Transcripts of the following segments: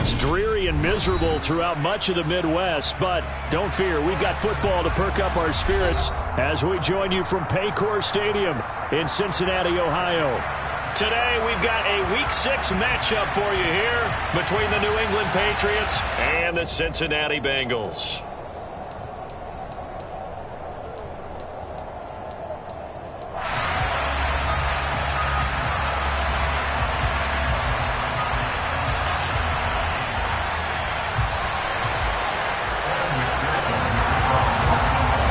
It's dreary and miserable throughout much of the Midwest, but don't fear, we've got football to perk up our spirits as we join you from Paycor Stadium in Cincinnati, Ohio. Today, we've got a Week 6 matchup for you here between the New England Patriots and the Cincinnati Bengals.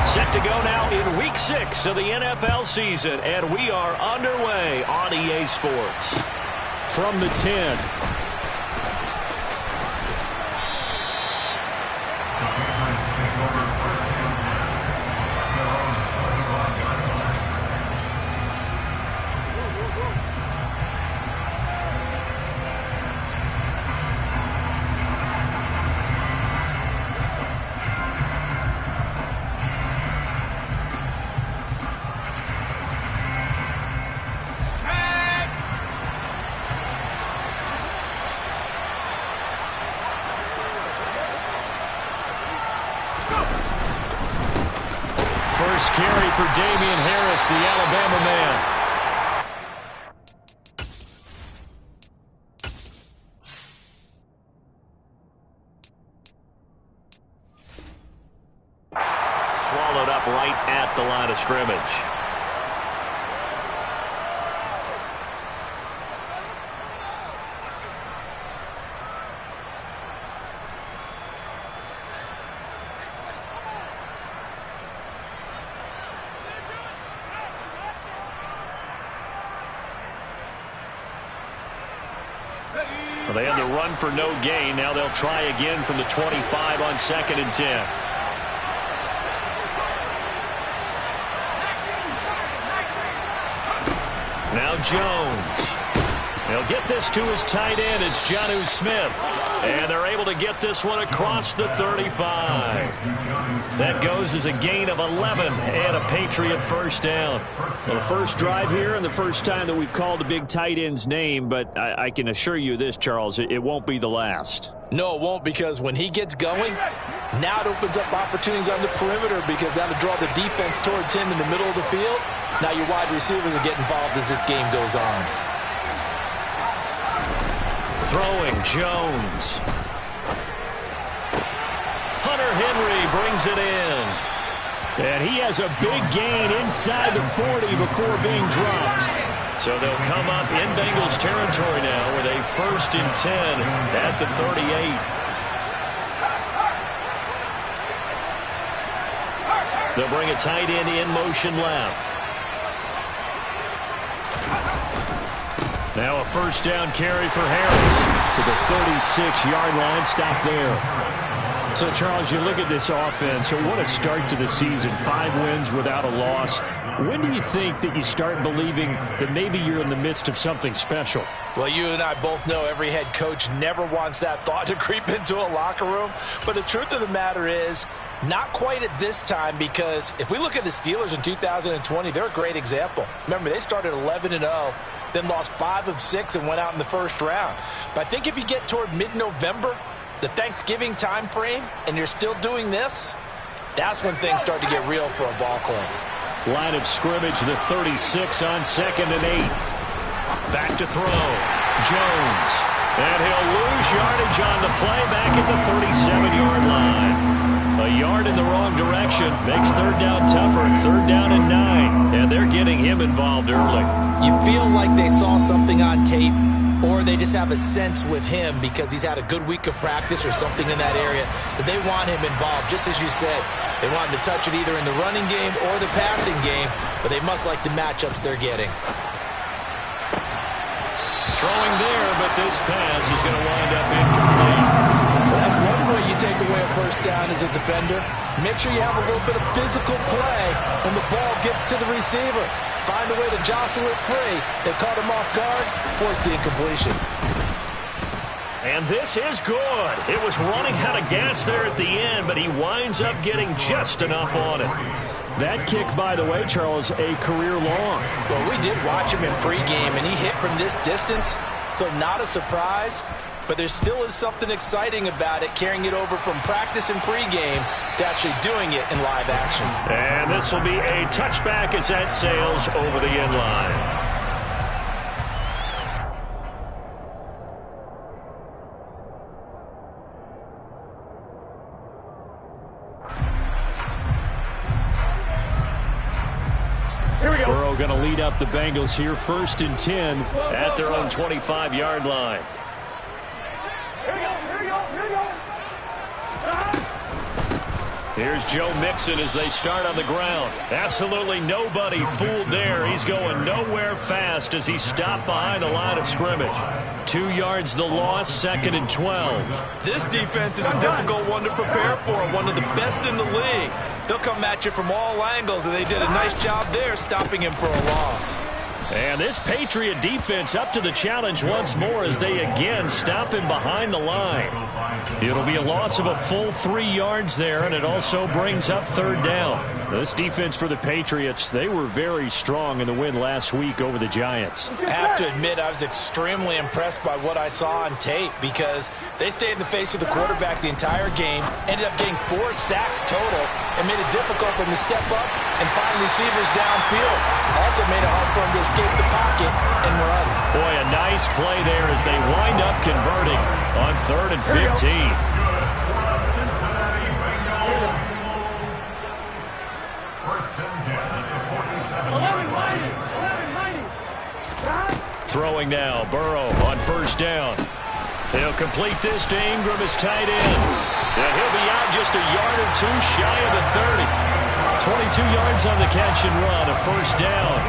Set to go now in Week 6 of the NFL season, and we are underway on EA Sports. From the 10. First carry for Damian Harris, the Alabama man. Swallowed up right at the line of scrimmage. Well, they had to run for no gain. Now they'll try again from the 25 on 2nd and 10. Now Jones. He'll get this to his tight end. It's Jonnu Smith. And they're able to get this one across the 35. That goes as a gain of 11 and a Patriot first down. Well, the first drive here and the first time that we've called a big tight end's name, but I can assure you this, Charles, it won't be the last. No, it won't, because when he gets going, now it opens up opportunities on the perimeter because that'll draw the defense towards him in the middle of the field. Now your wide receivers will get involved as this game goes on. Throwing Jones. Hunter Henry brings it in. And he has a big gain inside the 40 before being dropped. So they'll come up in Bengals territory now with a 1st and 10 at the 38. They'll bring a tight end in motion left. Now a first down carry for Harris to the 36-yard line. Stop there. So, Charles, you look at this offense. So what a start to the season. 5 wins without a loss. When do you think that you start believing that maybe you're in the midst of something special? Well, you and I both know every head coach never wants that thought to creep into a locker room. But the truth of the matter is, not quite at this time, because if we look at the Steelers in 2020, they're a great example. Remember, they started 11-0. Then lost 5 of 6 and went out in the first round. But I think if you get toward mid-November, the Thanksgiving time frame, and you're still doing this, that's when things start to get real for a ball club. Line of scrimmage, the 36 on 2nd and 8. Back to throw. Jones. And he'll lose yardage on the play back at the 37-yard line. A yard in the wrong direction makes 3rd down tougher. 3rd down and 9. And they're getting him involved early. You feel like they saw something on tape, or they just have a sense with him because he's had a good week of practice or something in that area that they want him involved. Just as you said, they want him to touch it either in the running game or the passing game, but they must like the matchups they're getting. Throwing there, but this pass is going to wind up incomplete. Well, that's one way you take away a first down as a defender. Make sure you have a little bit of physical play when the ball gets to the receiver. Find a way to jostle it free. They caught him off guard, forced the incompletion. And this is good. It was running out of gas there at the end, but he winds up getting just enough on it. That kick, by the way, Charles, a career long. Well, we did watch him in pregame, and he hit from this distance. So not a surprise, but there still is something exciting about it, carrying it over from practice and pregame to actually doing it in live action. And this will be a touchback as that sails over the end line. Burrow going to lead up the Bengals here, 1st and 10 at their own 25-yard line. Here's Joe Mixon as they start on the ground. Absolutely nobody fooled there. He's going nowhere fast as he stopped behind the line of scrimmage. 2 yards the loss, 2nd and 12. This defense is a difficult one to prepare for, one of the best in the league. They'll come at you from all angles, and they did a nice job there stopping him for a loss. And this Patriot defense up to the challenge once more as they again stop him behind the line. It'll be a loss of a full 3 yards there, and it also brings up 3rd down. This defense for the Patriots, they were very strong in the win last week over the Giants. I have to admit, I was extremely impressed by what I saw on tape because they stayed in the face of the quarterback the entire game, ended up getting 4 sacks total, and made it difficult for him to step up and find receivers downfield. Also made it hard for him to escape the pocket and run. Boy, a nice play there as they wind up converting on 3rd and 15. Throwing now, Burrow on 1st down. He'll complete this to Ingram as tight end. And he'll be out just a yard or 2 shy of the 30. 22 yards on the catch and run, a 1st down.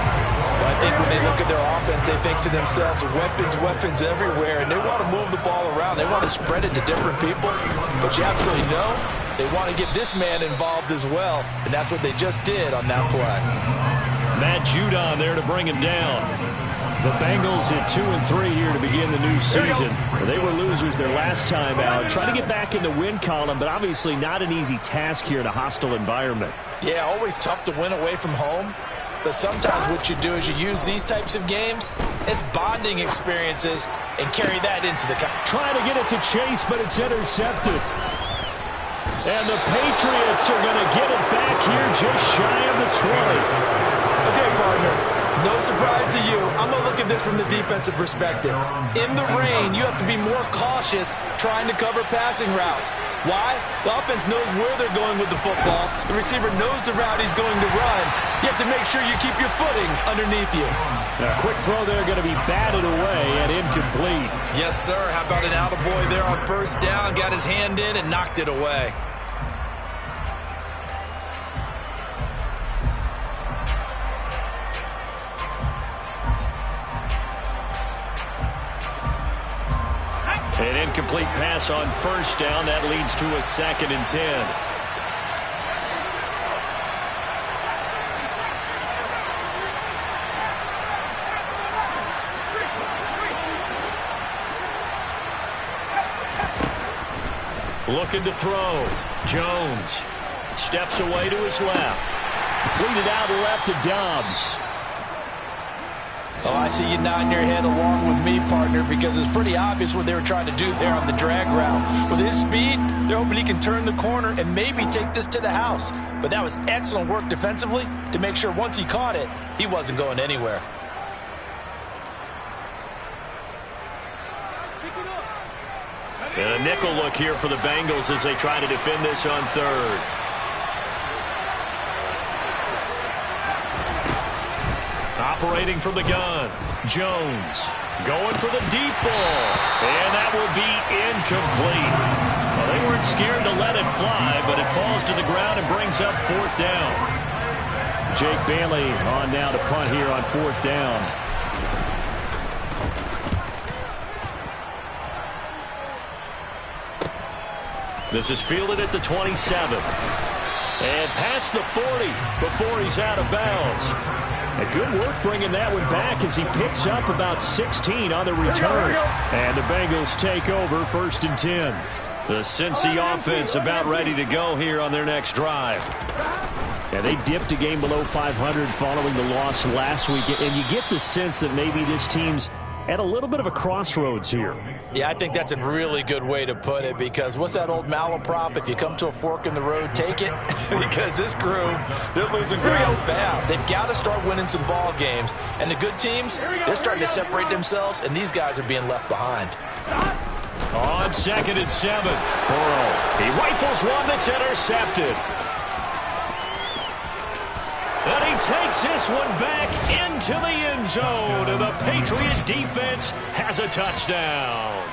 Well, I think when they look at their offense, they think to themselves, weapons everywhere, and they want to move the ball around. They want to spread it to different people, but you absolutely know they want to get this man involved as well, and that's what they just did on that play. Matt Judon there to bring him down. The Bengals at 2 and 3 here to begin the new season. They were losers their last time out. Trying to get back in the win column, but obviously not an easy task here in a hostile environment. Yeah, always tough to win away from home. But sometimes what you do is you use these types of games as bonding experiences and carry that into the... Trying to get it to Chase, but it's intercepted. And the Patriots are going to get it back here just shy of the 20. Okay, partner. No surprise to you. I'm going to look at this from the defensive perspective. In the rain, you have to be more cautious trying to cover passing routes. Why? The offense knows where they're going with the football. The receiver knows the route he's going to run. You have to make sure you keep your footing underneath you. A quick throw there going to be batted away and incomplete. Yes, sir. How about an attaboy there on 1st down? Got his hand in and knocked it away. An incomplete pass on 1st down. That leads to a 2nd and 10. Looking to throw. Jones steps away to his left. Completed out left to Dobbs. Oh, I see you nodding your head along with me, partner, because it's pretty obvious what they were trying to do there on the drag route. With his speed, they're hoping he can turn the corner and maybe take this to the house. But that was excellent work defensively to make sure once he caught it, he wasn't going anywhere. And a nickel look here for the Bengals as they try to defend this on 3rd. Operating from the gun, Jones going for the deep ball, and that will be incomplete. Well, they weren't scared to let it fly, but it falls to the ground and brings up 4th down. Jake Bailey on now to punt here on 4th down. This is fielded at the 27. And past the 40 before he's out of bounds. A good work bringing that one back as he picks up about 16 on the return. And the Bengals take over 1st and 10. The Cincy offense about ready to go here on their next drive. Yeah, they dipped a game below 500 following the loss last week. And you get the sense that maybe this team's at a little bit of a crossroads here. Yeah, I think that's a really good way to put it, because what's that old malaprop? If you come to a fork in the road, take it. Because this group, they're losing ground fast. They've got to start winning some ball games. And the good teams, they're starting to separate themselves, and these guys are being left behind. On 2nd and 7, Burrow. He rifles one that's intercepted. And he takes this one back into the end zone, and the Patriot defense has a touchdown.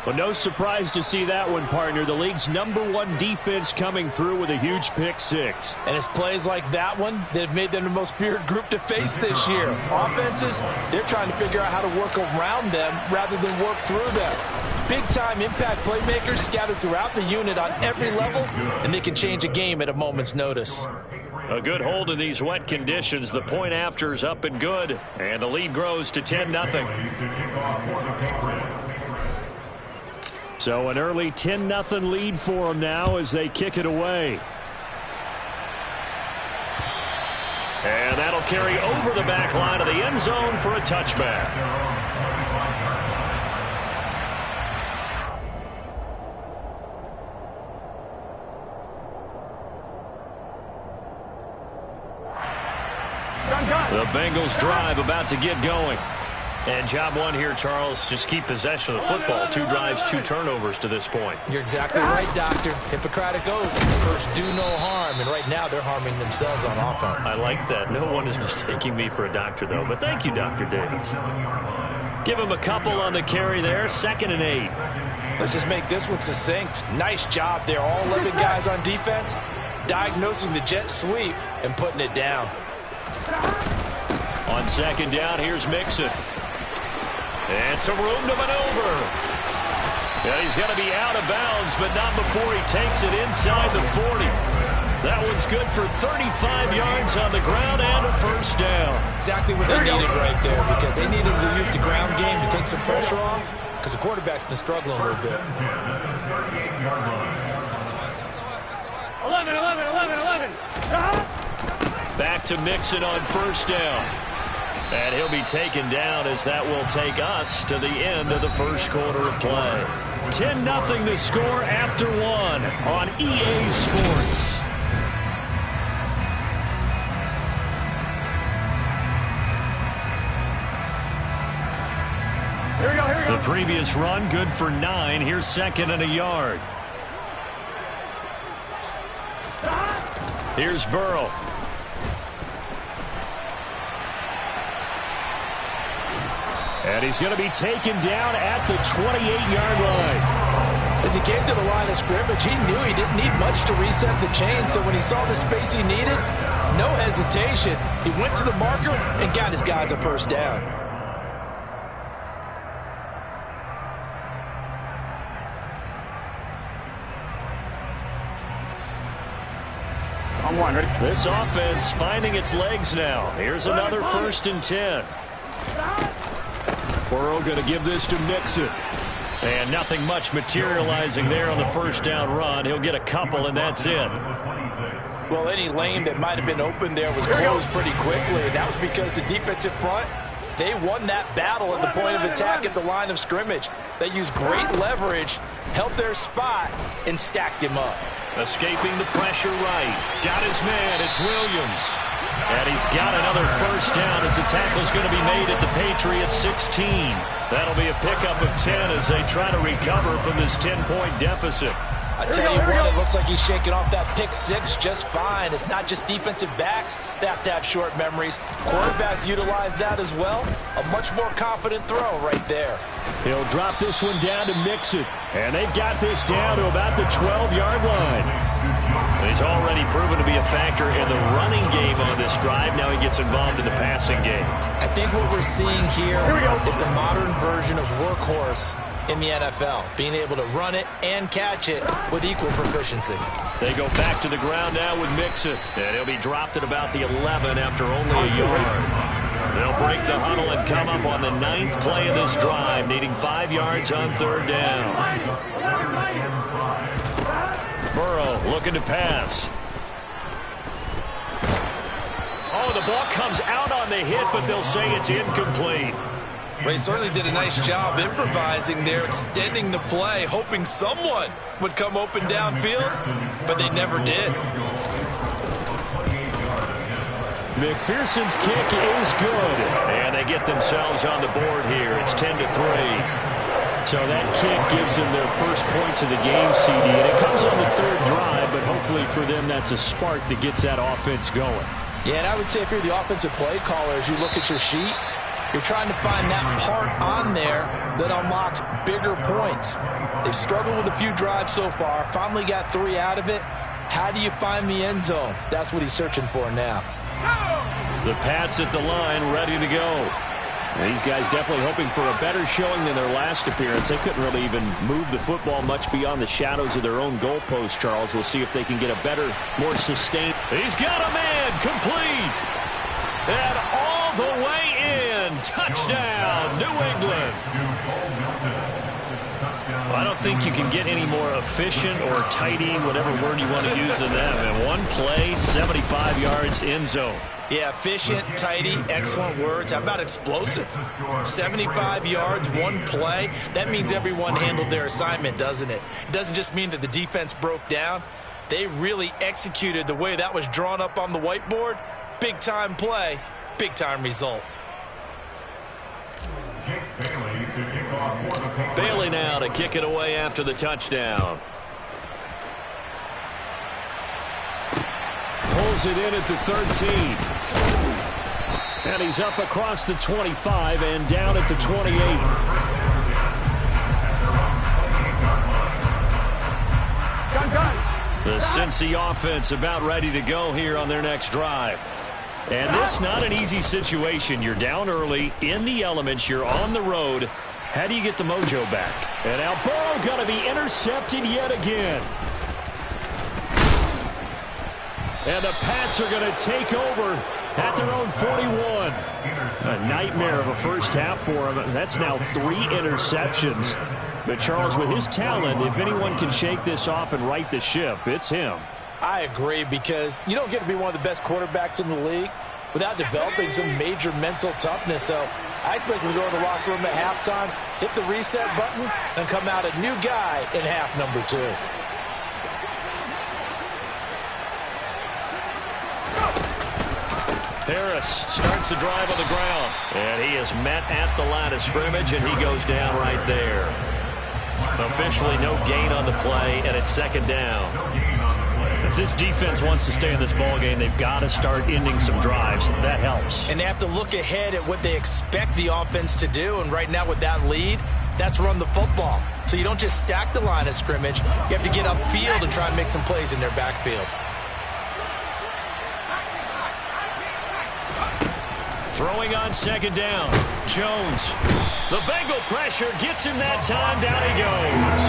Well, no surprise to see that one, partner. The league's #1 defense coming through with a huge pick six. And it's plays like that one that have made them the most feared group to face this year. Offenses, they're trying to figure out how to work around them rather than work through them. Big-time impact playmakers scattered throughout the unit on every level, and they can change a game at a moment's notice. A good hold in these wet conditions. The point after is up and good, and the lead grows to 10-0. So an early 10-0 lead for them now as they kick it away. And that'll carry over the back line of the end zone for a touchback. The Bengals drive about to get going. And job one here, Charles, just keep possession of the football. 2 drives, 2 turnovers to this point. You're exactly right, Doctor. Hippocratic oath. First, do no harm. And right now, they're harming themselves on offense. I like that. No one is mistaking me for a doctor, though. But thank you, Dr. Davis. Give him a couple on the carry there. 2nd and 8. Let's just make this one succinct. Nice job there. All 11 guys on defense diagnosing the jet sweep and putting it down. On 2nd down, here's Mixon. And some room to maneuver. And he's going to be out of bounds, but not before he takes it inside the 40. That one's good for 35 yards on the ground and a first down. Exactly what they needed right there, because they needed to use the ground game to take some pressure off, because the quarterback's been struggling a little bit. 11. Back to Mixon on first down. And he'll be taken down as that will take us to the end of the first quarter of play. 10-0 the score after 1 on EA Sports. Here we go. The previous run good for 9. Here's 2nd and a yard. Here's Burrow. And he's going to be taken down at the 28-yard line. As he came to the line of scrimmage, he knew he didn't need much to reset the chain, so when he saw the space he needed, no hesitation. He went to the marker and got his guys a first down. On 1, ready? This offense finding its legs now. Here's another 1st and 10. Burrow going to give this to Mixon. And nothing much materializing there on the first down run. He'll get a couple, and that's it. Well, any lane that might have been open there was closed pretty quickly, and that was because the defensive front, they won that battle at the point of attack at the line of scrimmage. They used great leverage, held their spot, and stacked him up. Escaping the pressure right. Got his man. It's Williams. And he's got another first down as the tackle's going to be made at the Patriots 16. That'll be a pickup of 10 as they try to recover from this 10-point deficit. I tell you what, it looks like he's shaking off that pick six just fine. It's not just defensive backs that have to have short memories. Quarterbacks utilize that as well. A much more confident throw right there. He'll drop this one down to Mixon. And they've got this down to about the 12-yard line. He's already proven to be a factor in the running game on this drive. Now he gets involved in the passing game. I think what we're seeing here is the modern version of workhorse in the NFL, being able to run it and catch it with equal proficiency. They go back to the ground now with Mixon, and he'll be dropped at about the 11 after only a yard. They'll break the huddle and come up on the 9th play of this drive, needing 5 yards on 3rd down. Burrow looking to pass. Oh, the ball comes out on the hit, but they'll say it's incomplete. Well, he certainly did a nice job improvising there, extending the play, hoping someone would come open downfield, but they never did. McPherson's kick is good. And they get themselves on the board here. It's 10-3. So that kick gives them their first points of the game, CD. And it comes on the third drive, but hopefully for them that's a spark that gets that offense going. Yeah, and I would say if you're the offensive play caller, as you look at your sheet, you're trying to find that part on there that unlocks bigger points. They've struggled with a few drives so far, finally got 3 out of it. How do you find the end zone? That's what he's searching for now. The Pats at the line, ready to go. And these guys definitely hoping for a better showing than their last appearance. They couldn't really even move the football much beyond the shadows of their own goalpost, Charles. We'll see if they can get a better, more sustained. He's got a man, complete. And all the way in. Touchdown, New England. Well, I don't think you can get any more efficient or tidy, whatever word you want to use in them. And one play, 75 yards, end zone. Yeah, efficient, tidy, excellent words. How about explosive? 75 yards, one play. That means everyone handled their assignment, doesn't it? It doesn't just mean that the defense broke down. They really executed the way that was drawn up on the whiteboard. Big-time play, big-time result. Bailey now to kick it away after the touchdown. Pulls it in at the 13. And he's up across the 25 and down at the 28. The Cincy offense about ready to go here on their next drive. And this not an easy situation. You're down early, in the elements, you're on the road. How do you get the mojo back? And now Burrow going to be intercepted yet again. And the Pats are going to take over at their own 41. A nightmare of a first half for him. That's now 3 interceptions. But Charles, with his talent, if anyone can shake this off and right the ship, it's him. I agree, because you don't get to be one of the best quarterbacks in the league without developing some major mental toughness. So I expect him to go in the locker room at halftime, hit the reset button, and come out a new guy in half number 2. Harris starts the drive on the ground. And he is met at the line of scrimmage, and he goes down right there. Officially no gain on the play, and it's second down. If this defense wants to stay in this ballgame, they've got to start ending some drives. That helps. And they have to look ahead at what they expect the offense to do. And right now with that lead, that's run the football. So you don't just stack the line of scrimmage. You have to get upfield and try and make some plays in their backfield. Throwing on second down. Jones. The Bengal pressure gets him that time. Down he goes.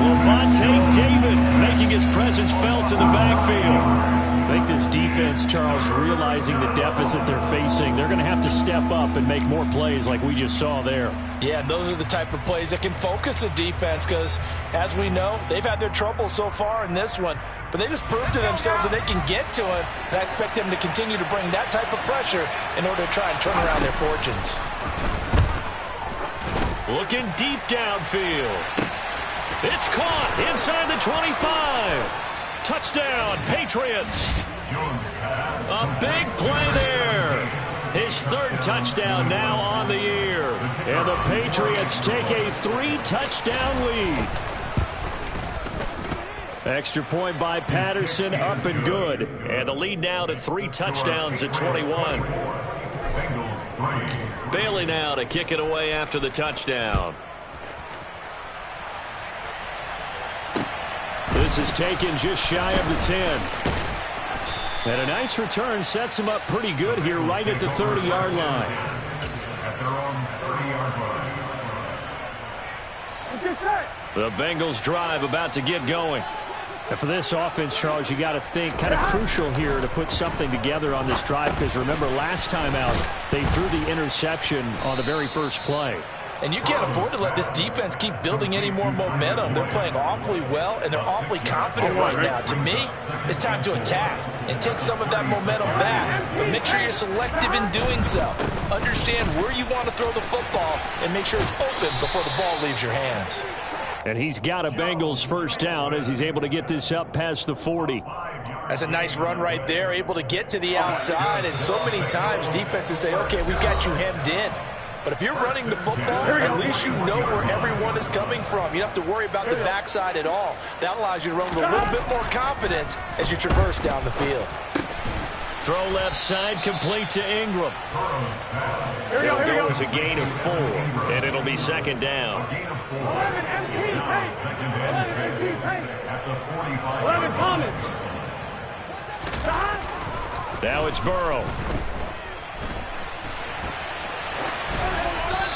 Levante David making his presence felt in the backfield. I think this defense, Charles, realizing the deficit they're facing, they're going to have to step up and make more plays like we just saw there. Yeah, those are the type of plays that can focus the defense because, as we know, they've had their trouble so far in this one. But they just proved to themselves that they can get to it, and I expect them to continue to bring that type of pressure in order to try and turn around their fortunes. Looking deep downfield. It's caught inside the 25. Touchdown, Patriots. A big play there. His third touchdown now on the year. And the Patriots take a 3-touchdown lead. Extra point by Patterson, up and good. And the lead now to 3 touchdowns at 21. Bailey now to kick it away after the touchdown. This is taken just shy of the 10. And a nice return sets him up pretty good here right at the 30-yard line. The Bengals drive about to get going. And for this offense, Charles, you got to think kind of crucial here to put something together on this drive because remember last time out they threw the interception on the very first play. And you can't afford to let this defense keep building any more momentum. They're playing awfully well, and they're awfully confident right now. To me, it's time to attack and take some of that momentum back. But make sure you're selective in doing so. Understand where you want to throw the football and make sure it's open before the ball leaves your hands. And he's got a Bengals first down as he's able to get this up past the 40. That's a nice run right there, able to get to the outside. And so many times defenses say, okay, we've got you hemmed in. But if you're running the football, at least you know where everyone is coming from. You don't have to worry about the backside at all. That allows you to run with a little bit more confidence as you traverse down the field. Throw left side, complete to Ingram. It'll go as a gain of 4, and it'll be second down. 11 Thomas. Now it's Burrow.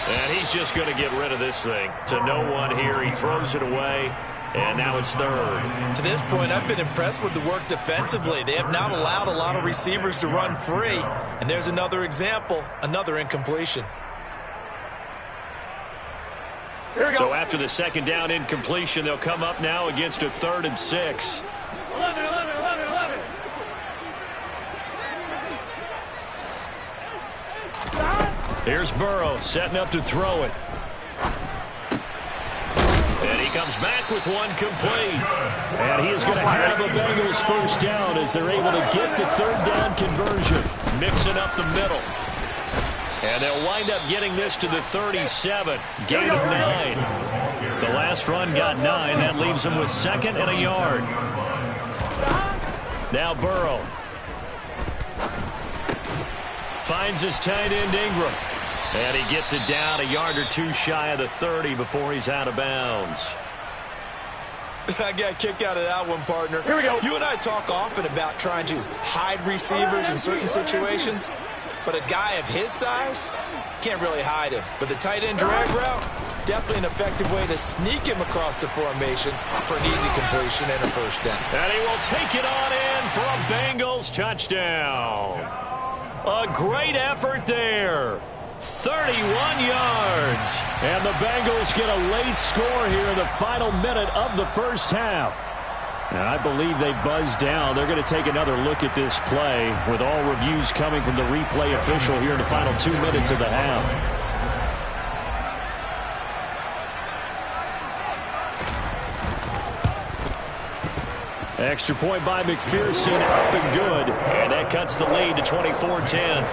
And he's just going to get rid of this thing. To no one here. He throws it away. And now it's third. To this point, I've been impressed with the work defensively. They have not allowed a lot of receivers to run free. And there's another example, another incompletion. So after the second down incompletion, they'll come up now against a 3rd and 6. 11. Here's Burrow setting up to throw it. And he comes back with one complete. And he is going to have a Bengals first down as they're able to get the 3rd down conversion. Mixing up the middle. And they'll wind up getting this to the 37. Gain of 9. The last run got 9. That leaves them with 2nd and a yard. Now Burrow. Finds his tight end Ingram. And he gets it down a yard or 2 shy of the 30 before he's out of bounds. I got a kick out of that one, partner. Here we go. You and I talk often about trying to hide receivers in certain situations, but a guy of his size can't really hide him. But the tight end drag route, definitely an effective way to sneak him across the formation for an easy completion and a first down. And he will take it on in for a Bengals touchdown. A great effort there. 31 yards. And the Bengals get a late score here in the final minute of the first half. And I believe they buzzed down. They're going to take another look at this play with all reviews coming from the replay official here in the final 2 minutes of the half. Extra point by McPherson, up and good. And that cuts the lead to 24-10.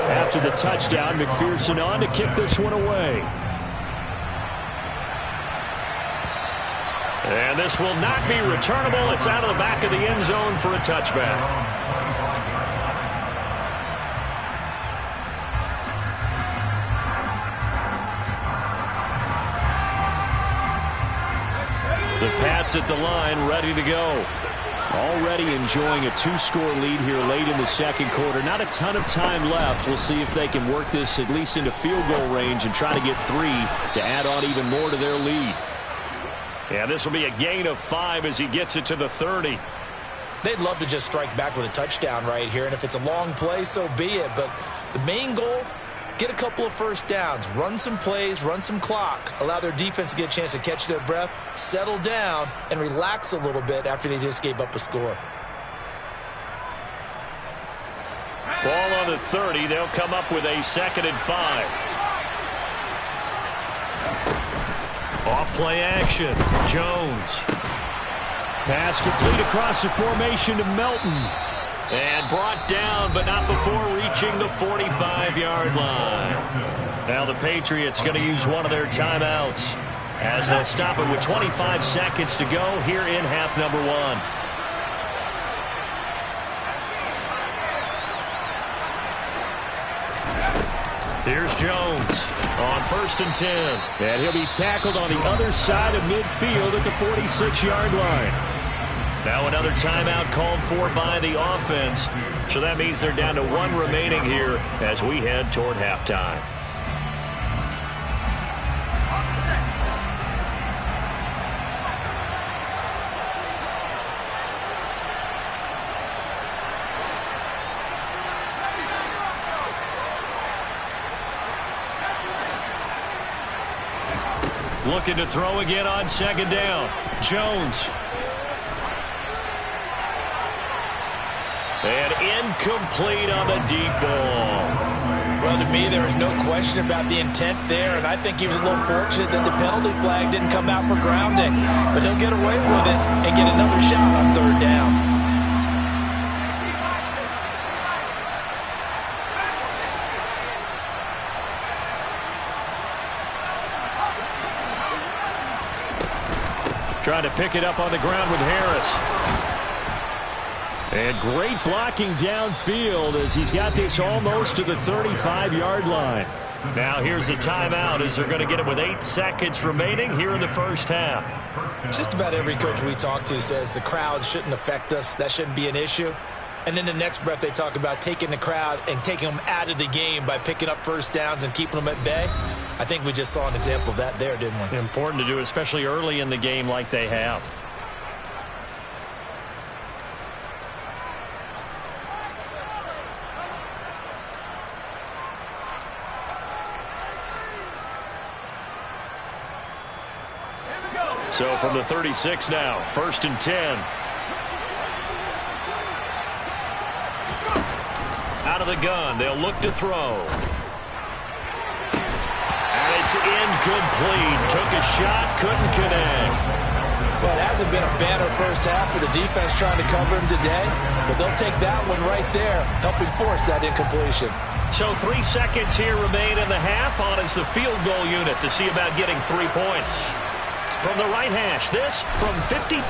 After the touchdown, McPherson on to kick this one away. And this will not be returnable. It's out of the back of the end zone for a touchback. The Pats at the line, ready to go. Already enjoying a 2-score lead here late in the second quarter. Not a ton of time left. We'll see if they can work this at least into field goal range and try to get 3 to add on even more to their lead. Yeah, this will be a gain of 5 as he gets it to the 30. They'd love to just strike back with a touchdown right here, and if it's a long play, so be it. But the main goal, get a couple of first downs, run some plays, run some clock, allow their defense to get a chance to catch their breath, settle down, and relax a little bit after they just gave up a score. Ball on the 30. They'll come up with a 2nd and 5. Off play action. Jones. Pass complete across the formation to Melton. And brought down, but not before reaching the 45-yard line. Now the Patriots going to use one of their timeouts as they'll stop it with 25 seconds to go here in half number 1. Here's Jones on 1st and 10. And he'll be tackled on the other side of midfield at the 46-yard line. Now another timeout called for by the offense. So that means they're down to 1 remaining here as we head toward halftime. Looking to throw again on second down. Jones. And incomplete on the deep ball. Well, to me, there was no question about the intent there, and I think he was a little fortunate that the penalty flag didn't come out for grounding. But he'll get away with it and get another shot on third down. Trying to pick it up on the ground with Harris. And great blocking downfield as he's got this almost to the 35-yard line. Now here's a timeout as they're going to get it with 8 seconds remaining here in the first half. Just about every coach we talk to says the crowd shouldn't affect us. That shouldn't be an issue. And then the next breath they talk about taking the crowd and taking them out of the game by picking up first downs and keeping them at bay. I think we just saw an example of that there, didn't we? Important to do, especially early in the game like they have. So from the 36 now, 1st and 10. Out of the gun, they'll look to throw. And it's incomplete. Took a shot, couldn't connect. Well, it hasn't been a banner first half for the defense trying to cover him today, but they'll take that one right there, helping force that incompletion. So 3 seconds here remain in the half. On is the field goal unit to see about getting 3 points. From the right hash, this from 53.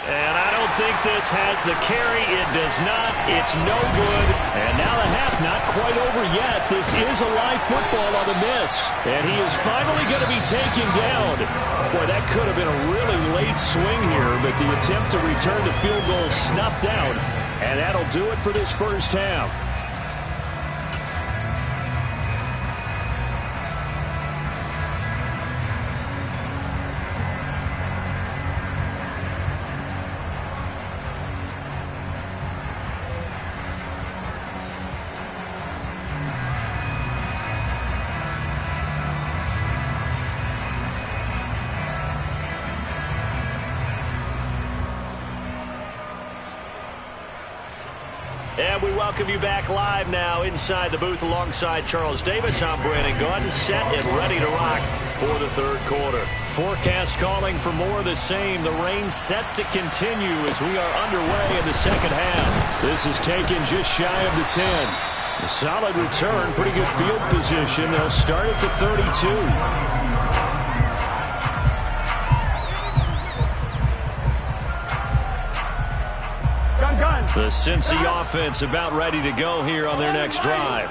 And I don't think this has the carry. It does not. It's no good. And now the half not quite over yet. This is a live football on the miss. And he is finally going to be taken down. Boy, that could have been a really late swing here, but the attempt to return the field goal snuffed out. And that'll do it for this first half. And we welcome you back live now inside the booth alongside Charles Davis. I'm Brandon Gordon, set and ready to rock for the third quarter. Forecast calling for more of the same. The rain set to continue as we are underway in the second half. This is taken just shy of the 10. A solid return, pretty good field position. They'll start at the 32. The Cincy offense about ready to go here on their next drive.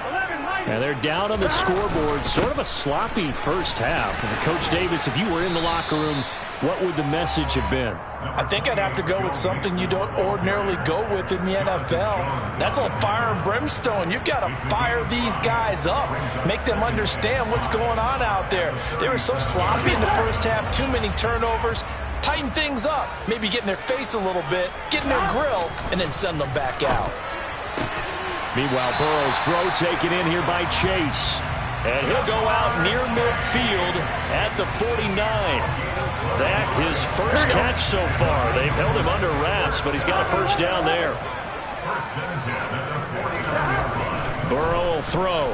And they're down on the scoreboard. Sort of a sloppy first half. And Coach Davis, if you were in the locker room, what would the message have been? I think I'd have to go with something you don't ordinarily go with in the NFL. That's a little fire and brimstone. You've got to fire these guys up. Make them understand what's going on out there. They were so sloppy in the first half. Too many turnovers. Tighten things up, maybe get in their face a little bit, get in their grill, and then send them back out. Meanwhile, Burrow's throw taken in here by Chase. And he'll go out near midfield at the 49. That his first catch so far. They've held him under wraps, but he's got a first down there. Burrow will throw.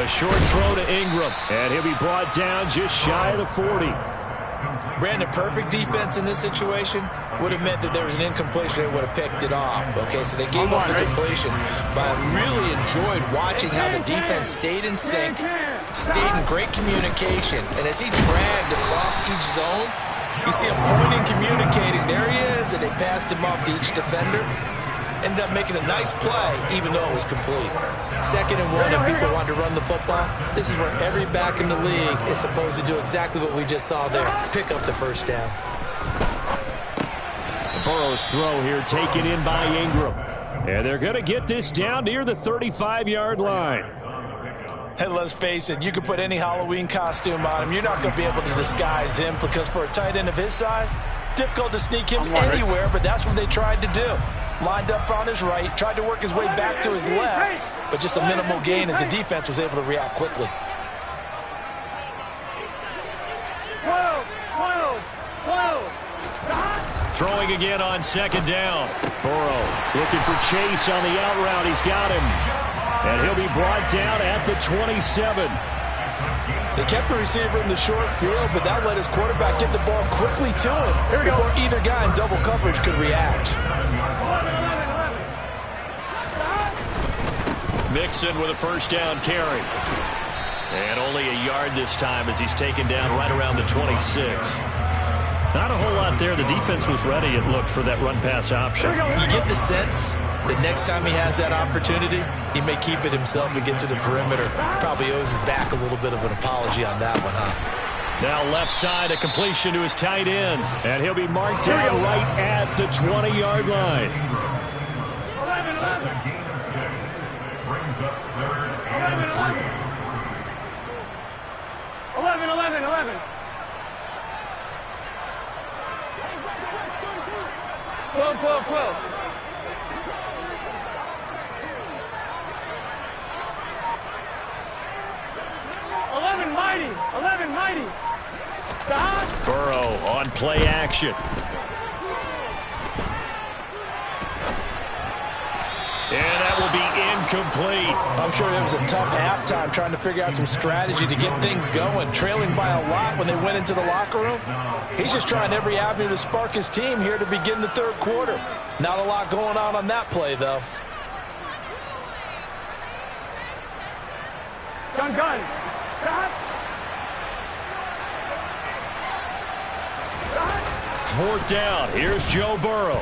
A short throw to Ingram. And he'll be brought down just shy of the 40. Brandon, perfect defense in this situation would have meant that there was an incompletion. They would have picked it off. Okay, so they gave up the completion. But I really enjoyed watching how the defense stayed in sync, stayed in great communication. And as he dragged across each zone, you see him pointing, communicating. There he is, and they passed him off to each defender. Ended up making a nice play, even though it was complete. 2nd and 1, if people want to run the football, this is where every back in the league is supposed to do exactly what we just saw there. Pick up the first down. Burrow's throw here taken in by Ingram. And they're going to get this down near the 35-yard line. Hey, let's face it, you can put any Halloween costume on him. You're not going to be able to disguise him because for a tight end of his size, difficult to sneak him anywhere, but that's what they tried to do. lined up on his right, tried to work his way back to his left, but just a minimal gain as the defense was able to react quickly. 12. Throwing again on second down. Burrow looking for Chase on the out route. He's got him. And he'll be brought down at the 27. They kept the receiver in the short field, but that let his quarterback get the ball quickly to him before either guy in double coverage could react. 11. Mixon with a first down carry. And only a yard this time as he's taken down right around the 26. Not a whole lot there. The defense was ready, it looked, for that run-pass option. You get the sense that next time he has that opportunity, he may keep it himself and get to the perimeter. Probably owes his back a little bit of an apology on that one, huh? Now left side, a completion to his tight end. And he'll be marked down right at the 20-yard line. 11. 12. 11 mighty. Stop. Burrow on play action. And that will be incomplete. I'm sure it was a tough halftime trying to figure out some strategy to get things going. Trailing by a lot when they went into the locker room. He's just trying every avenue to spark his team here to begin the third quarter. Not a lot going on that play, though. Gun. Stop. Fourth down. Here's Joe Burrow.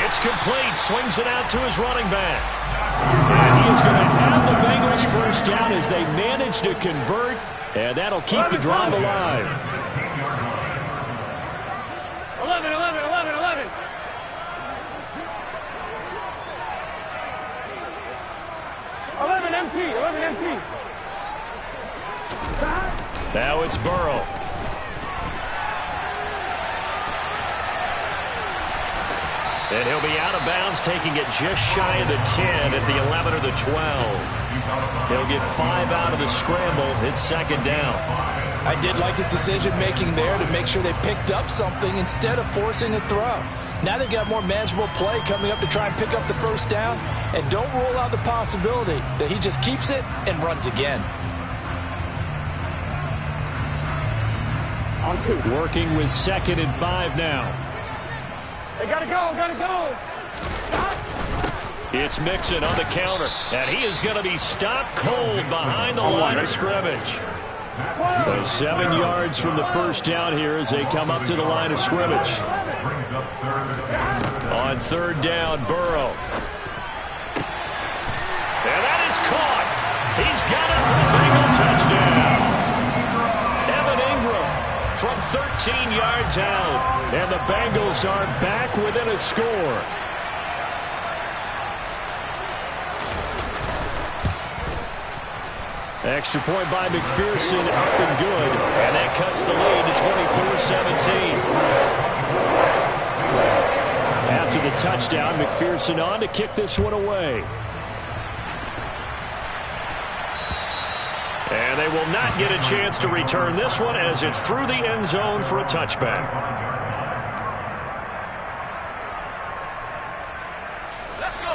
It's complete. Swings it out to his running back. And he is going to have the Bengals first down as they manage to convert. And that'll keep the drive alive. 11. 11 empty. Now it's Burrow. And he'll be out of bounds, taking it just shy of the 10 at the 11 or the 12. He'll get 5 out of the scramble. It's second down. I did like his decision-making there to make sure they picked up something instead of forcing a throw. Now they've got more manageable play coming up to try and pick up the first down. And don't rule out the possibility that he just keeps it and runs again. Working with 2nd and 5 now. They gotta go. Stop. It's Mixon on the counter. And he is going to be stopped cold behind the line of scrimmage. So 7 yards from the first down here as they come up to the line of scrimmage. On third down, Burrow. And that is caught. He's got it for the Bengal touchdown. Evan Ingram from 13 yards out. And the Bengals are back within a score. Extra point by McPherson, up and good. And that cuts the lead to 24-17. After the touchdown, McPherson on to kick this one away. And they will not get a chance to return this one as it's through the end zone for a touchback.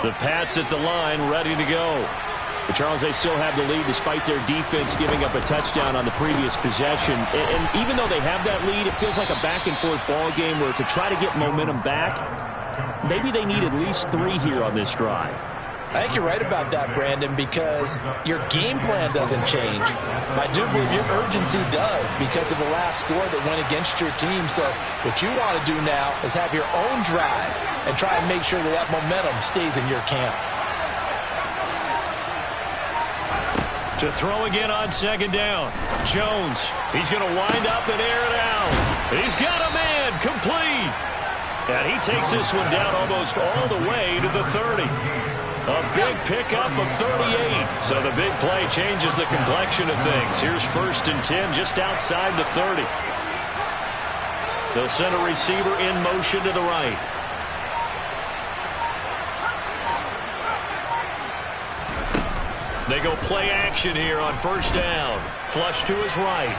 The Pats at the line, ready to go. But Charles, they still have the lead despite their defense giving up a touchdown on the previous possession. And even though they have that lead, it feels like a back-and-forth ball game where to try to get momentum back, maybe they need at least 3 here on this drive. I think you're right about that, Brandon, because your game plan doesn't change. I do believe your urgency does because of the last score that went against your team. So what you want to do now is have your own drive and try and make sure that that momentum stays in your camp. To throw again on second down. Jones, he's going to wind up and air it out. He's got a man, complete. And he takes this one down almost all the way to the 30. A big pickup of 38. So the big play changes the complexion of things. Here's 1st and 10 just outside the 30. They'll send a receiver in motion to the right. They go play action here on first down. Flush to his right.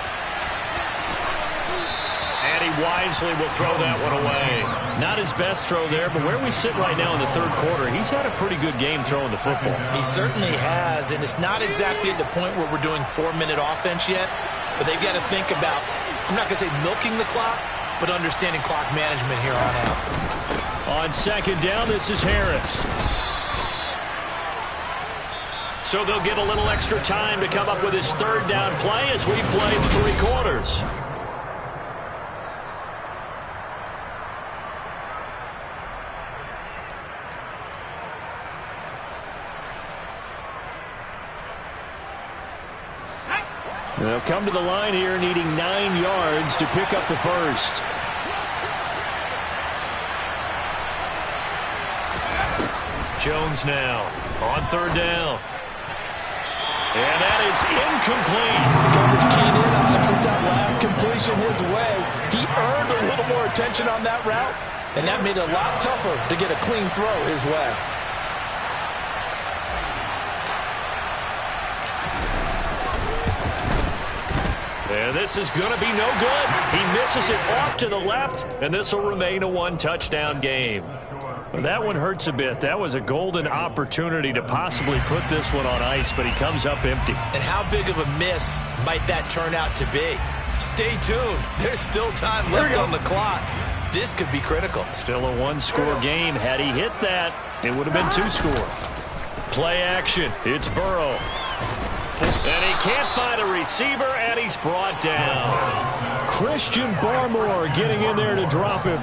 And he wisely will throw that one away. Not his best throw there, but where we sit right now in the third quarter, he's had a pretty good game throwing the football. He certainly has, and it's not exactly at the point where we're doing 4-minute offense yet, but they've got to think about, I'm not going to say milking the clock, but understanding clock management here on out. On second down, this is Harris. So they'll get a little extra time to come up with his third down play as we play 3 quarters. They'll come to the line here needing 9 yards to pick up the first. Jones now on third down. And that is incomplete. Coverage keyed in on him since that last completion his way. He earned a little more attention on that route, and that made it a lot tougher to get a clean throw his way. And this is going to be no good. He misses it off to the left, and this will remain a 1-touchdown game. Well, that one hurts a bit. That was a golden opportunity to possibly put this one on ice, but he comes up empty. And how big of a miss might that turn out to be? Stay tuned. There's still time left on the clock. This could be critical. Still a 1-score game. Had he hit that, it would have been 2 scores. Play action. It's Burrow. And he can't find a receiver, and he's brought down. Christian Barmore getting in there to drop him.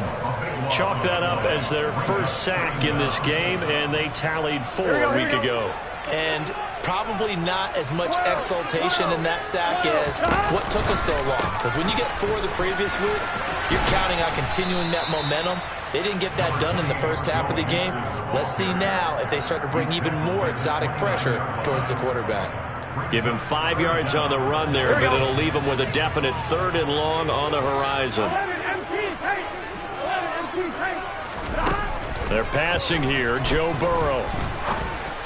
Chalk that up as their first sack in this game, and they tallied 4 a week ago. And probably not as much exultation in that sack as what took us so long. Because when you get 4 the previous week, you're counting on continuing that momentum. They didn't get that done in the first half of the game. Let's see now if they start to bring even more exotic pressure towards the quarterback. Give him 5 yards on the run there, but it'll leave him with a definite 3rd and long on the horizon. They're passing here. Joe Burrow.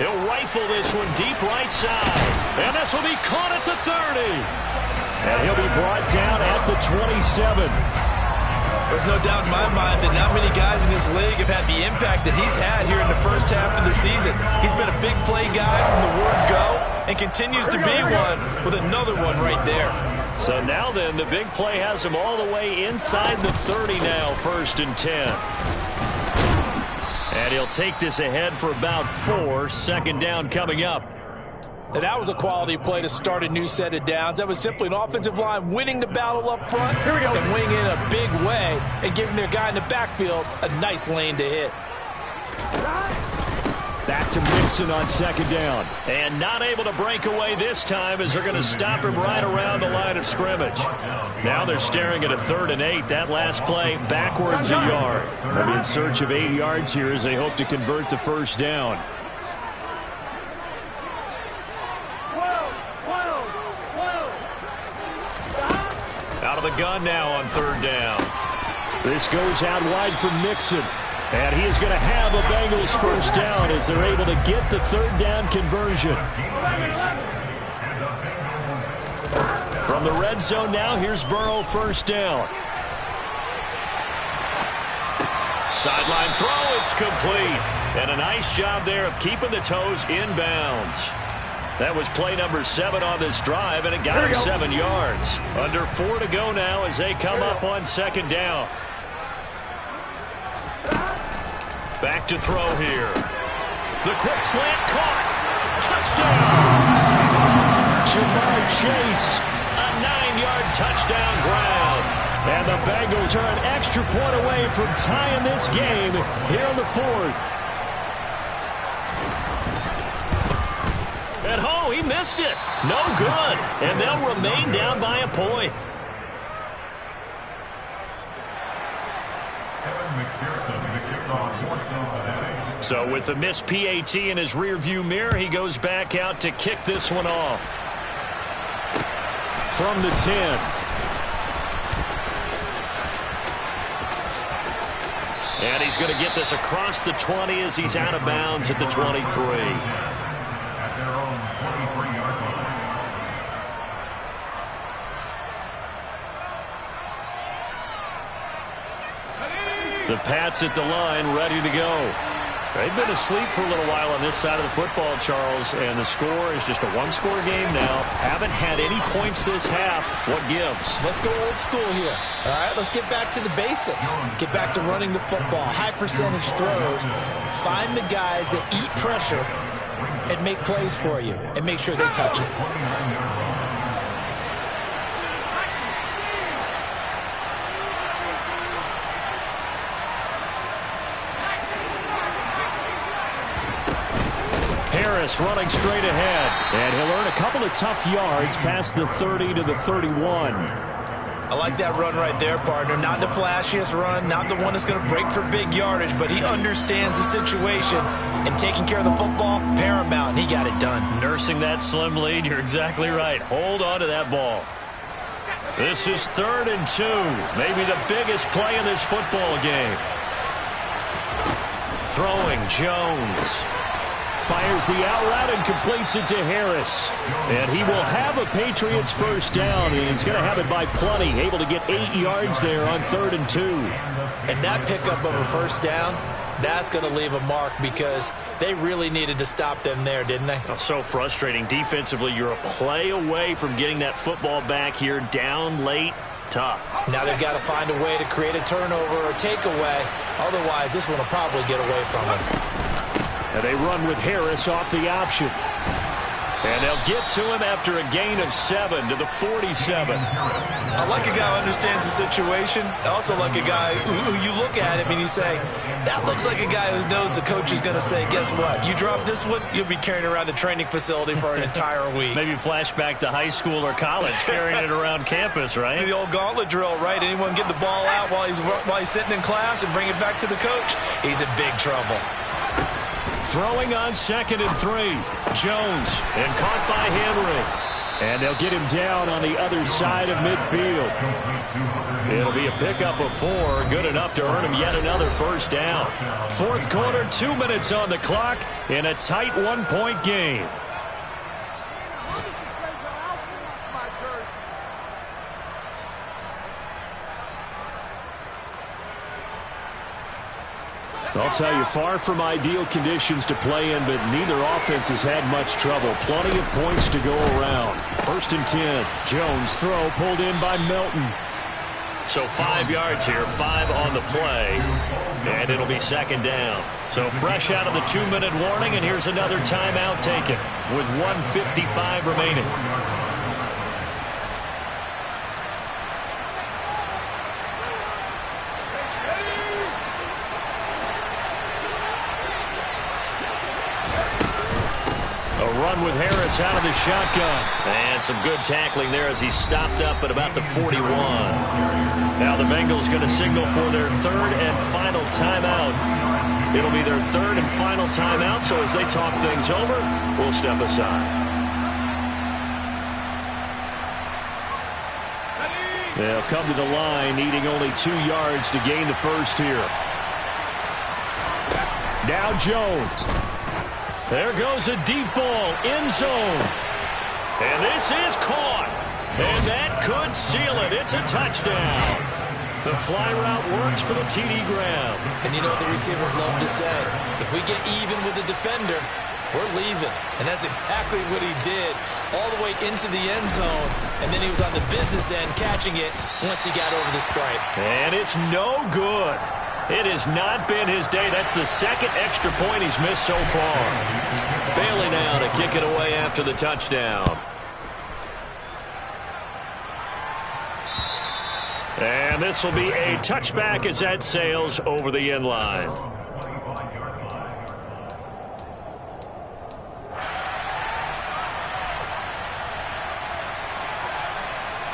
He'll rifle this one deep right side. And this will be caught at the 30. And he'll be brought down at the 27. There's no doubt in my mind that not many guys in this league have had the impact that he's had here in the first half of the season. He's been a big play guy from the word go and continues to be one with another one right there. So now then, the big play has him all the way inside the 30 now, 1st and 10. And he'll take this ahead for about 4. 2nd down coming up. And that was a quality play to start a new set of downs. That was simply an offensive line winning the battle up front and winning in a big way and giving their guy in the backfield a nice lane to hit. Back to Mixon on 2nd down. And not able to break away this time as they're going to stop him right around the line of scrimmage. Now they're staring at a 3rd and 8. That last play backwards a yard. They'll be in search of 8 yards here as they hope to convert the 1st down. Out of the gun now on 3rd down. This goes out wide for Mixon. And he is going to have a Bengals 1st down as they're able to get the 3rd down conversion. From the red zone now, here's Burrow 1st down. Sideline throw, it's complete. And a nice job there of keeping the toes inbounds. That was play number 7 on this drive, and it got him 7 yards. Under 4 to go now as they come up on 2nd down. Back to throw here. The quick slant caught. Touchdown. Jamar Chase. A 9-yard touchdown ground. And the Bengals are an extra point away from tying this game here in the 4th. And oh, he missed it. No good. And they'll remain down by a point. So with the missed PAT in his rearview mirror, he goes back out to kick this one off. From the 10. And he's going to get this across the 20 as he's out of bounds at the 23. their own 23-yard line. The Pats at the line, ready to go. They've been asleep for a little while on this side of the football, Charles, and the score is just a one-score game now. Haven't had any points this half. What gives? Let's go old school here. All right, let's get back to the basics. Get back to running the football, high-percentage throws. Find the guys that eat pressure and make plays for you, and make sure they touch it. Harris running straight ahead, and he'll earn a couple of tough yards past the 30 to the 31. I like that run right there, partner. Not the flashiest run, not the one that's going to break for big yardage, but he understands the situation, and taking care of the football, paramount, and he got it done. Nursing that slim lead, you're exactly right. Hold on to that ball. This is 3rd and 2, maybe the biggest play in this football game. Throwing Jones. Fires the out route and completes it to Harris. And he will have a Patriots first down, and he's going to have it by plenty. Able to get 8 yards there on 3rd and 2. And that pickup of a first down, that's going to leave a mark because they really needed to stop them there, didn't they? Oh, so frustrating. Defensively, you're a play away from getting that football back here down late. Tough. Now they've got to find a way to create a turnover or takeaway. Otherwise, this one will probably get away from them. And they run with Harris off the option. And they'll get to him after a gain of 7 to the 47. I like a guy who understands the situation. I also like a guy who you look at him and you say, that looks like a guy who knows the coach is going to say, guess what? You drop this one, you'll be carrying around the training facility for an entire week. Maybe flashback to high school or college, carrying it around campus, right? The old gauntlet drill, right? Anyone get the ball out while he's sitting in class and bring it back to the coach? He's in big trouble. Throwing on 2nd and 3. Jones, and caught by Henry. And they'll get him down on the other side of midfield. It'll be a pickup of 4, good enough to earn him yet another first down. 4th quarter, 2 minutes on the clock in a tight 1-point game. I'll tell you, far from ideal conditions to play in, but neither offense has had much trouble. Plenty of points to go around. 1st and 10. Jones throw pulled in by Melton. So 5 yards here, 5 on the play, and it'll be 2nd down. So fresh out of the 2-minute warning, and here's another timeout taken with 1:55 remaining. Run with Harris out of the shotgun. And some good tackling there as he stopped up at about the 41. Now the Bengals going to signal for their 3rd and final timeout. It'll be their 3rd and final timeout, so as they talk things over, we'll step aside. They'll come to the line, needing only 2 yards to gain the first here. Now Jones. There goes a deep ball, end zone. And this is caught. And that could seal it. It's a touchdown. The fly route works for the TD Graham. And you know what the receivers love to say? If we get even with the defender, we're leaving. And that's exactly what he did all the way into the end zone. And then he was on the business end catching it once he got over the stripe. And it's no good. It has not been his day. That's the 2nd extra point he's missed so far. Bailey now to kick it away after the touchdown. And this will be a touchback as that sails over the end line.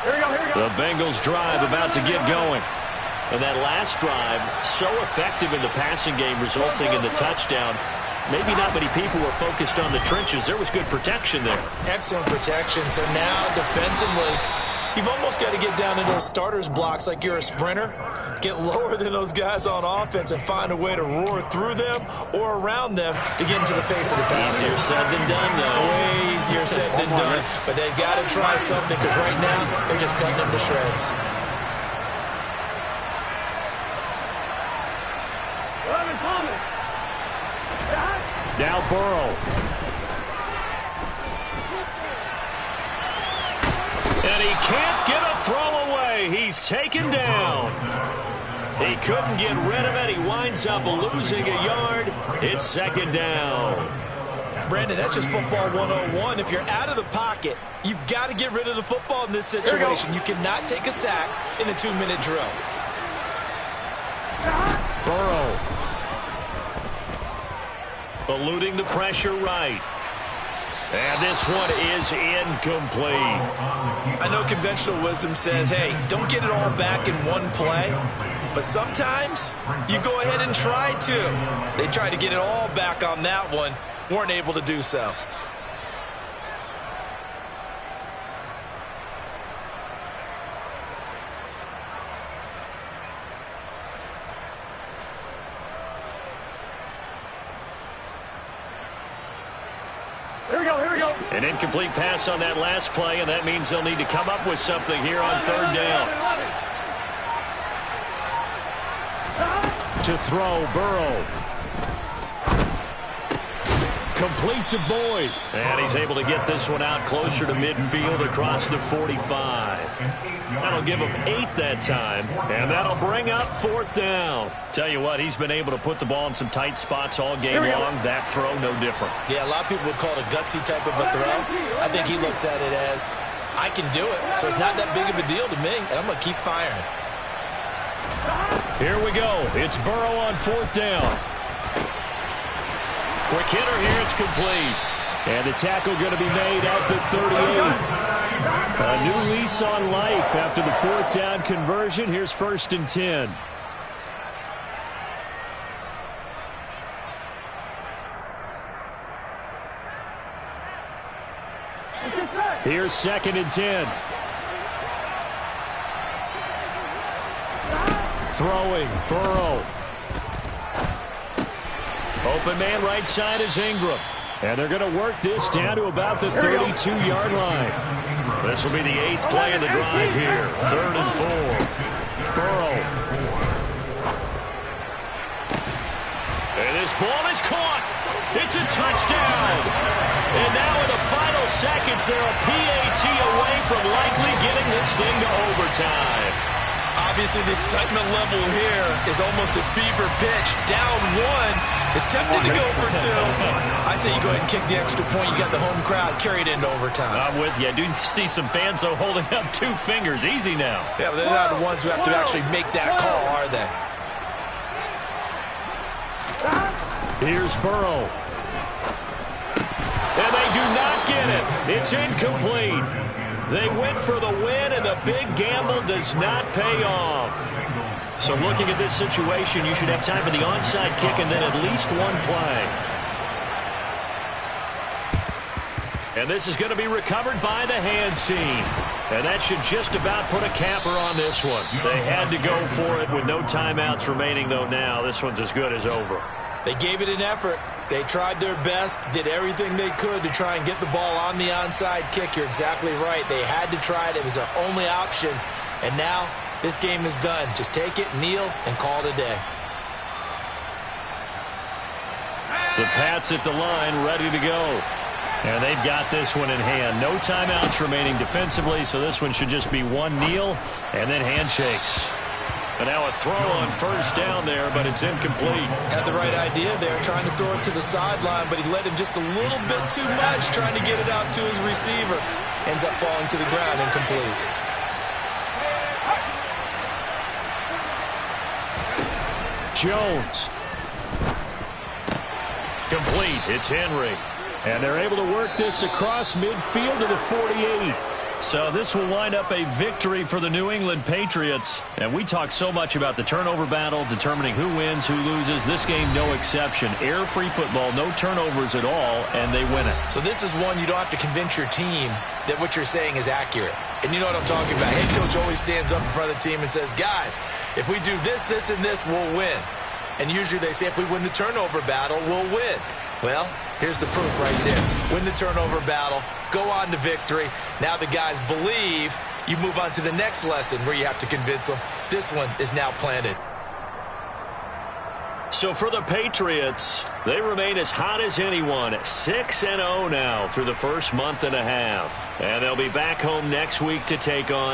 Here we go. The Bengals drive about to get going. And that last drive, so effective in the passing game, resulting in the touchdown. Maybe not many people were focused on the trenches. There was good protection there. Excellent protection. So now defensively, You've almost got to get down into those starters blocks like you're a sprinter, get lower than those guys on offense and find a way to roar through them or around them to get into the face of the passer. Easier said than done, though. Way easier said than done, but they've got to try something because right now they're just cutting them to shreds. Now Burrow. And he can't get a throw away. He's taken down. He couldn't get rid of it. He winds up losing a yard. It's second down. Brandon, that's just football 101. If you're out of the pocket, you've got to get rid of the football in this situation. You cannot take a sack in a 2-minute drill. Burrow. Eluding the pressure right. And this one is incomplete. I know conventional wisdom says, hey, don't get it all back in one play. But sometimes you go ahead and try to. They tried to get it all back on that one. Weren't able to do so. An incomplete pass on that last play, and that means they'll need to come up with something here on third down. To throw, Burrow. Complete to Boyd. And he's able to get this one out closer to midfield across the 45. That'll give him 8 that time, and that'll bring up fourth down. Tell you what, he's been able to put the ball in some tight spots all game long. That throw, no different. Yeah, a lot of people would call it a gutsy type of a throw. I think he looks at it as, I can do it, so it's not that big of a deal to me, and I'm going to keep firing. Here we go. It's Burrow on fourth down. Quick hitter here, it's complete. And the tackle going to be made at the 38. A new lease on life after the fourth down conversion. Here's first and 10. Here's second and 10. Throwing, Burrow. Open man right side is Ingram. And they're going to work this down to about the 32-yard line. This will be the 8th play of the drive here. 3rd and 4. Burrow. And this ball is caught. It's a touchdown. And now in the final seconds, they're a PAT away from likely getting this thing to overtime. Obviously, the excitement level here is almost a fever pitch. Down 1 is tempted to go for 2. I say you go ahead and kick the extra point. You got the home crowd carried into overtime. I'm with you. I do see some fans, though, holding up 2 fingers. Easy now. Yeah, but they're not the ones who have to actually make that call, are they? Here's Burrow. And they do not get it. It's incomplete. They went for the win, and the big gamble does not pay off. So looking at this situation, you should have time for the onside kick and then at least one play. And this is going to be recovered by the hands team. And that should just about put a capper on this one. They had to go for it with no timeouts remaining, though, now. This one's as good as over. They gave it an effort. They tried their best, did everything they could to try and get the ball on the onside kick. You're exactly right. They had to try it. It was their only option. And now this game is done. Just take it, kneel, and call it a day. The Pats at the line, ready to go. And they've got this one in hand. No timeouts remaining defensively, so this one should just be one kneel and then handshakes. And now a throw on first down there, but it's incomplete. Had the right idea there, trying to throw it to the sideline, but he led him just a little bit too much, trying to get it out to his receiver. Ends up falling to the ground, incomplete. Jones. Complete. It's Henry. And they're able to work this across midfield to the 48. So this will wind up a victory for the New England Patriots. And we talk so much about the turnover battle, determining who wins, who loses. This game, no exception. Air-free football, no turnovers at all, and they win it. So this is one you don't have to convince your team that what you're saying is accurate. And you know what I'm talking about. Head coach always stands up in front of the team and says, guys, if we do this, this, and this, we'll win. And usually they say if we win the turnover battle, we'll win. Well, here's the proof right there. Win the turnover battle, go on to victory. Now the guys believe. You move on to the next lesson where you have to convince them. This one is now planted. So for the Patriots, they remain as hot as anyone, 6-0 now through the first month and a half. And they'll be back home next week to take on